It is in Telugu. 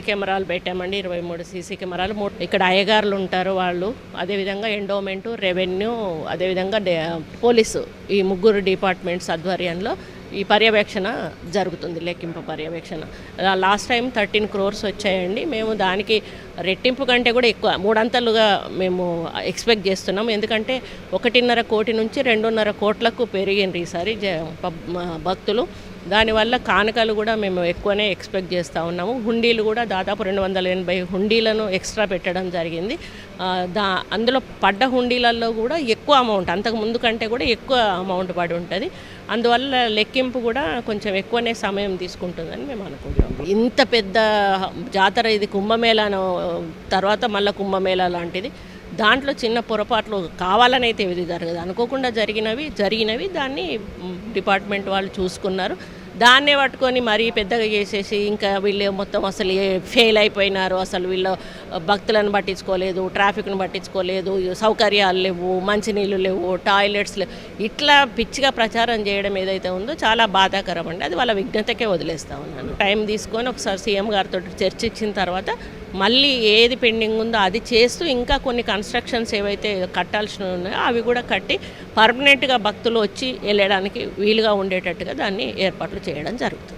కెమెరాలు పెట్టామండి. 23 సీసీ కెమెరాలు. ఇక్కడ అయ్యగారులు ఉంటారు వాళ్ళు, అదేవిధంగా ఎండోమెంటు, రెవెన్యూ, అదేవిధంగా పోలీసు, ఈ 3 డిపార్ట్మెంట్స్ ఆధ్వర్యంలో ఈ పర్యవేక్షణ జరుగుతుంది. లెక్కింపు పర్యవేక్షణ లాస్ట్ టైం 13 crores వచ్చాయండి. మేము దానికి రెట్టింపు కంటే కూడా ఎక్కువ 3 అంతలుగా మేము ఎక్స్పెక్ట్ చేస్తున్నాం. ఎందుకంటే 1.5 కోటి నుంచి 2.5 కోట్లకు పెరిగింది ఈసారి భక్తులు. దానివల్ల కానుకలు కూడా మేము ఎక్కువనే ఎక్స్పెక్ట్ చేస్తూ ఉన్నాము. హుండీలు కూడా దాదాపు 280 హుండీలను ఎక్స్ట్రా పెట్టడం జరిగింది. అందులో పడ్డ హుండీలలో కూడా ఎక్కువ అమౌంట్, అంతకు ముందు కంటే కూడా ఎక్కువ అమౌంట్ పడి ఉంటుంది. అందువల్ల లెక్కింపు కూడా కొంచెం ఎక్కువనే సమయం తీసుకుంటుందని మేము అనుకుంటున్నాం. ఇంత పెద్ద జాతర ఇది, కుంభమేళా తర్వాత మళ్ళీ కుంభమేళా లాంటిది. దాంట్లో చిన్న పొరపాట్లు కావాలని అయితే ఇది జరగదు, అనుకోకుండా జరిగినవి దాన్ని డిపార్ట్మెంట్ వాళ్ళు చూసుకున్నారు. దాన్నే పట్టుకొని మరీ పెద్దగా చేసేసి ఇంకా వీళ్ళు మొత్తం అసలు ఫెయిల్ అయిపోయినారు, అసలు వీళ్ళు భక్తులను పట్టించుకోలేదు, ట్రాఫిక్ను పట్టించుకోలేదు, సౌకర్యాలు లేవు, మంచినీళ్ళు లేవు, టాయిలెట్స్ లేవు, ఇట్లా పిచ్చిగా ప్రచారం చేయడం ఏదైతే ఉందో చాలా బాధాకరం అండి. అది వాళ్ళ విఘ్నతకే వదిలేస్తూ ఉన్నాను. టైం తీసుకొని ఒకసారి సీఎం గారితో చర్చించిన తర్వాత మళ్ళీ ఏది పెండింగ్ ఉందో అది చేస్తూ ఇంకా కొన్ని కన్స్ట్రక్షన్స్ ఏవైతే కట్టాల్సి ఉన్నాయో అవి కూడా కట్టి పర్మనెంట్గా భక్తులు వచ్చి వెళ్ళడానికి వీలుగా ఉండేటట్టుగా దాన్ని ఏర్పాట్లు చేయడం జరుగుతుంది.